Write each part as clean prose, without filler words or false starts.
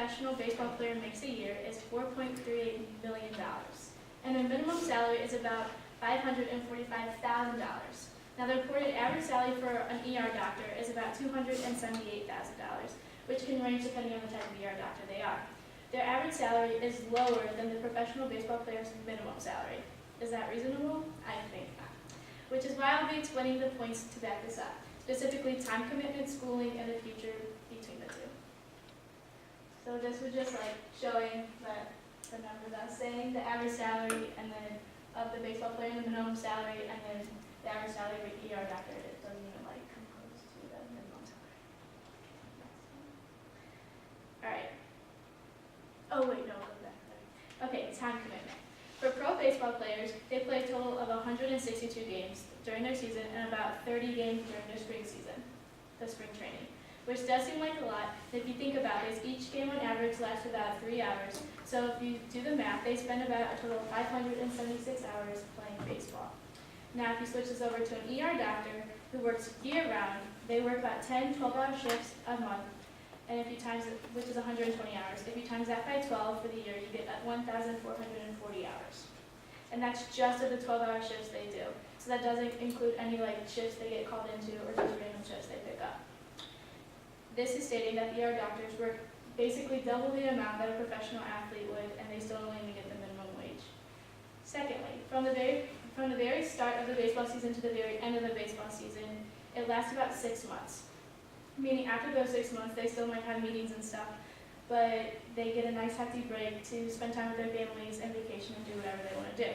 professional baseball player makes a year is $4.38 million, and their minimum salary is about $545,000. Now, the reported average salary for an ER doctor is about $278,000, which can range depending on the type of ER doctor they are. Their average salary is lower than the professional baseball player's minimum salary. Is that reasonable? I think not. Which is why I'll be explaining the points to back this up, specifically time commitment, schooling, and the future between the two. So this was just like showing that the numbers I was saying, the average salary, and then of the baseball player, the minimum salary, and then the average salary of an ER doctor. It doesn't even like come close to the minimum salary. All right. Oh wait, no, go back. Okay, time commitment. For pro baseball players, they play a total of 162 games during their season and about 30 games during their spring season, the spring training, which does seem like a lot. If you think about this, each game on average lasts about 3 hours. So if you do the math, they spend about a total of 576 hours playing baseball. Now, if you switch this over to an ER doctor who works year-round, they work about 10 12-hour shifts a month, and if you times it, which is 120 hours, if you times that by 12 for the year, you get 1,440 hours. And that's just of the 12-hour shifts they do. So that doesn't include any like shifts they get called into or just random shifts they pick up. This is stating that ER doctors work basically double the amount that a professional athlete would, and they still only get the minimum wage. Secondly, from the very start of the baseball season to the very end of the baseball season, it lasts about 6 months. Meaning after those 6 months, they still might have meetings and stuff, but they get a nice hefty break to spend time with their families and vacation and do whatever they want to do.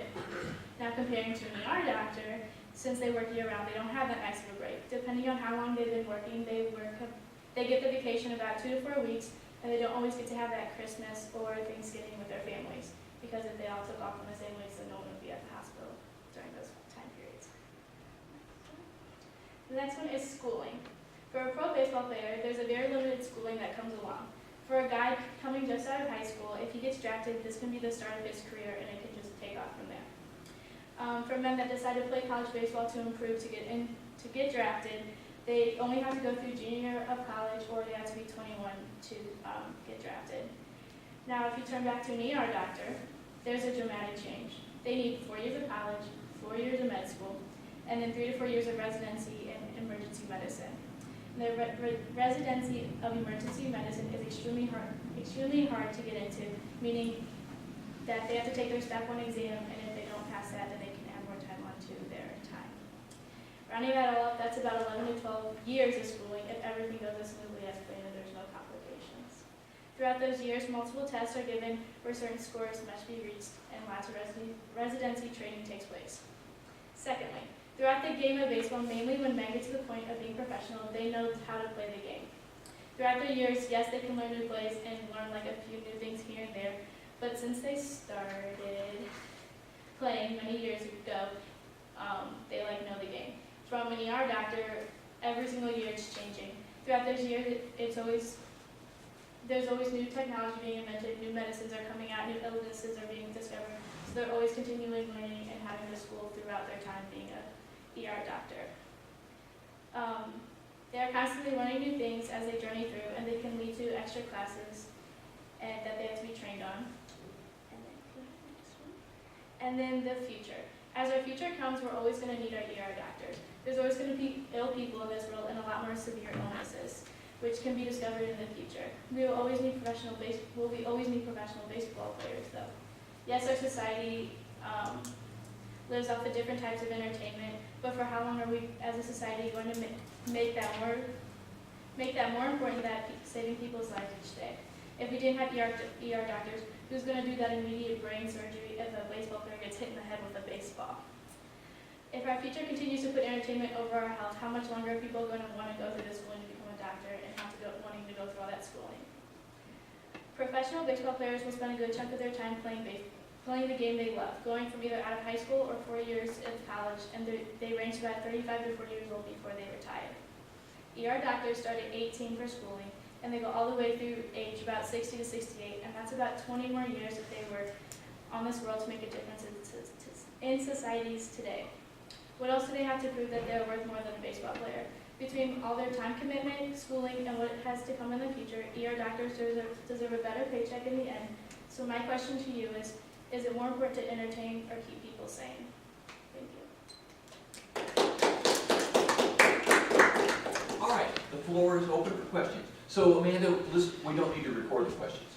Now comparing to an ER doctor, since they work year-round, they don't have that nice of a break. Depending on how long they've been working, they get the vacation about 2 to 4 weeks, and they don't always get to have that Christmas or Thanksgiving with their families, because if they all took off on the same weeks, then no one would be at the hospital during those time periods. The next one is schooling. For a pro baseball player, there's a very limited schooling that comes along. For a guy coming just out of high school, if he gets drafted, this can be the start of his career, and it can just take off from there. For men that decide to play college baseball to improve to get drafted, they only have to go through junior year of college, or they have to be 21 to get drafted. Now, if you turn back to an ER doctor, there's a dramatic change. They need 4 years of college, 4 years of med school, and then 3 to 4 years of residency in emergency medicine. The residency of emergency medicine is extremely hard to get into, meaning that they have to take their step 1 exam, and if they don't pass that, then they can add more time onto their time. Rounding that all up, that's about 11 to 12 years of schooling if everything goes as smoothly as planned and there's no complications. Throughout those years, multiple tests are given where certain scores must be reached, and lots of residency training takes place. Secondly, throughout the game of baseball, mainly when men get to the point of being professional, they know how to play the game. Throughout their years, yes, they can learn new plays and learn like a few new things here and there, but since they started playing many years ago, they like know the game. From an ER doctor, every single year it's changing. Throughout those years, there's always new technology being invented, new medicines are coming out, new illnesses are being discovered, so they're always continually learning and having to school throughout their time being a ER doctor. They are constantly learning new things as they journey through, and they can lead to extra classes and that they have to be trained on. And then the future. As our future comes, we're always going to need our ER doctors. There's always going to be ill people in this world and a lot more severe illnesses, which can be discovered in the future. We will always need professional baseball players, though. Yes, our society lives off of different types of entertainment, but for how long are we, as a society, going to make that more important than saving people's lives each day? If we didn't have ER doctors, who's going to do that immediate brain surgery if a baseball player gets hit in the head with a baseball? If our future continues to put entertainment over our health, how much longer are people going to want to go through this schooling to become a doctor and wanting to go through all that schooling? Professional baseball players will spend a good chunk of their time playing the game they love, going from either out of high school or 4 years of college, and they range about 35 to 40 years old before they retire. ER doctors start at 18 for schooling, and they go all the way through age about 60 to 68, and that's about 20 more years if they work on this world to make a difference in societies today. What else do they have to prove that they're worth more than a baseball player? Between all their time commitment, schooling, and what has to come in the future, ER doctors deserve a better paycheck in the end. So my question to you is it more important to entertain or keep people sane? Thank you. All right, the floor is open for questions. So Amanda, listen, we don't need to record the questions.